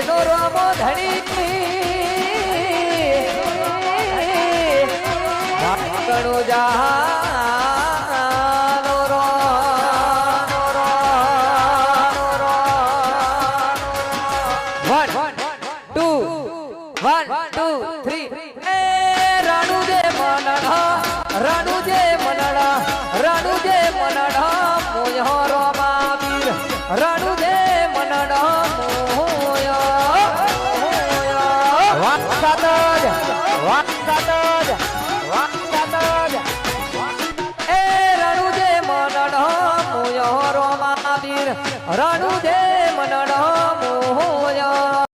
એનો રામો ધણી ગણો જાનો રો વન ટુ 3 રાણુ જે મનડા રાણુ જે મનડા રાણુ જે મનડા મોયો રોમા વીર રાણુ જે મનડા મોયો વાકાતજ એ રાણુ જે મનડા મોયો રોમા વીર